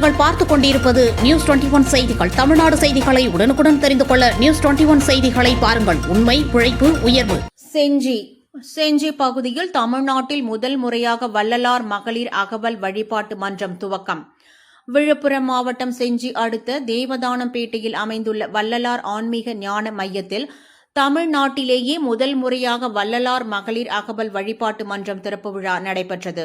நீங்கள் பார்த்துக் கொண்டிருப்பது நியூஸ் 21 செய்திகள். தமிழ்நாடு செய்திகளை உடனுக்குடன் தெரிந்து கொள்ள நியூஸ் 21 செய்திகளை பாருங்கள். உண்மை, உழைப்பு, உயர்வு. செஞ்சி பகுதியில் தமிழ்நாட்டில் முதல் முறையாக வள்ளலார் மகளிர் அகவல் வழிபாட்டு மன்றம் துவக்கம். விழுப்புரம் மாவட்டம் செஞ்சி அடுத்த தேவதானம்பேட்டையில் அமைந்துள்ள வள்ளலார் ஆன்மீக ஞான மையத்தில் தமிழ்நாட்டிலேயே முதல் முறையாக வள்ளலார் மகளிர் அகவல் வழிபாட்டு மன்றம் திறப்பு விழா நடைபெற்றது.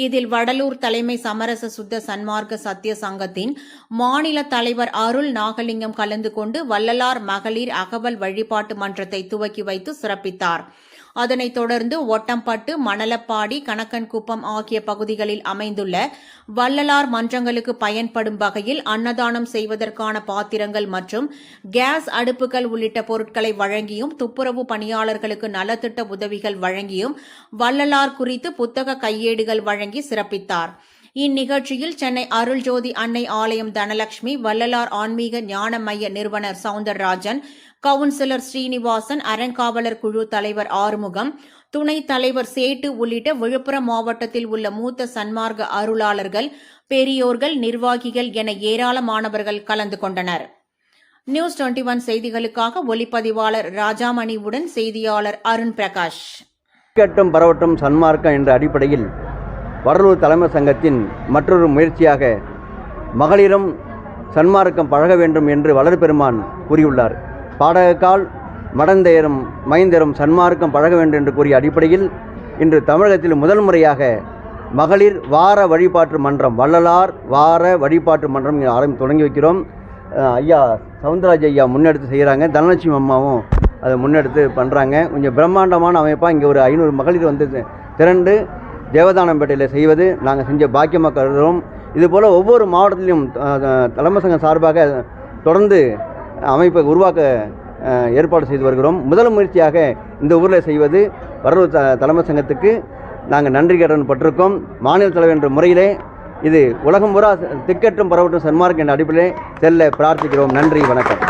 இதில் வடலூர் தலைமை சமரச சுத்த சன்மார்க்க சத்திய சங்கத்தின் மாநில தலைவர் அருள் நாகலிங்கம் கலந்து கொண்டு வள்ளலார் மகளிர் அகவல் வழிபாட்டு மன்றத்தை துவக்கி வைத்து சிறப்பித்தார். அதனைத் தொடர்ந்து ஒட்டம்பட்டு, மணலப்பாடி, கணக்கன்குப்பம் ஆகிய பகுதிகளில் அமைந்துள்ள வள்ளலார் மன்றங்களுக்கு பயன்படும் வகையில் அன்னதானம் செய்வதற்கான பாத்திரங்கள் மற்றும் கேஸ் அடுப்புகள் உள்ளிட்ட பொருட்களை வழங்கியும், துப்புரவு பணியாளர்களுக்கு நலத்திட்ட உதவிகள் வழங்கியும், வள்ளலார் குறித்து புத்தக கையேடுகள் வழங்கி சிறப்பித்தார். இந்நிகழ்ச்சியில் சென்னை அருள்ஜோதி அன்னை ஆலயம் தனலட்சுமி, வள்ளலார் ஆன்மீக ஞான மைய நிறுவனர் சவுந்தரராஜன், கவுன்சிலர் ஸ்ரீனிவாசன், அறங்காவலர் குழு தலைவர் ஆறுமுகம், துணைத் தலைவர் சேட்டு உள்ளிட்ட விழுப்புரம் மாவட்டத்தில் உள்ள மூத்த சன்மார்க்க அருளாளர்கள், பெரியோர்கள், நிர்வாகிகள் என ஏராளமானவர்கள் கலந்து கொண்டனர். நியூஸ் 21 செய்திகளுக்காக ஒலிப்பதிவாளர் ராஜாமணிவுடன் செய்தியாளர் அருண் பிரகாஷ். கேட்டும் பரவட்டும் சன்மார்க்கம் என்ற அடிப்படையில் வடலூர் தலைமை சங்கத்தின் மற்றொரு முயற்சியாக மகளிரும் சன்மார்க்கம் பழக வேண்டும் என்று வளர்பெருமான் கூறியுள்ளார். பாடகக்கால் மடந்தையரும் மைந்தரும் சன்மார்க்கம் பழக வேண்டும் என்று கூறிய அடிப்படையில் இன்று தமிழகத்தில் முதல் முறையாக மகளிர் வார வழிபாட்டு மன்றம், வள்ளலார் வார வழிபாட்டு மன்றம் தொடங்கி வைக்கிறோம். ஐயா சவுந்தரராஜ் ஐயா முன்னெடுத்து செய்கிறாங்க, தனலட்சுமி அம்மாவும் அதை முன்னெடுத்து பண்ணுறாங்க. கொஞ்சம் பிரம்மாண்டமான அமைப்பாக இங்கே ஒரு 500 மகளிர் வந்து திரண்டு தேவதானம்பேட்டையில் செய்வது நாங்கள் செஞ்ச பாக்கியமாக கருதுகிறோம். இதுபோல் ஒவ்வொரு மாவட்டத்திலும் தலைமை சங்கம் சார்பாக தொடர்ந்து அமைப்பை உருவாக்க ஏற்பாடு செய்து வருகிறோம். முதல் முயற்சியாக இந்த ஊரில் செய்வது வடலூர் தலைமை சங்கத்துக்கு நாங்கள் நன்றி கடன் பட்டிருக்கோம். மாநில தலைவர் என்ற முறையிலே இது உலகம் பூரா திக்கற்றும் பரவட்டும் சன்மார்க்கம் என்ற அடிப்படையிலே செல்ல பிரார்த்திக்கிறோம். நன்றி, வணக்கம்.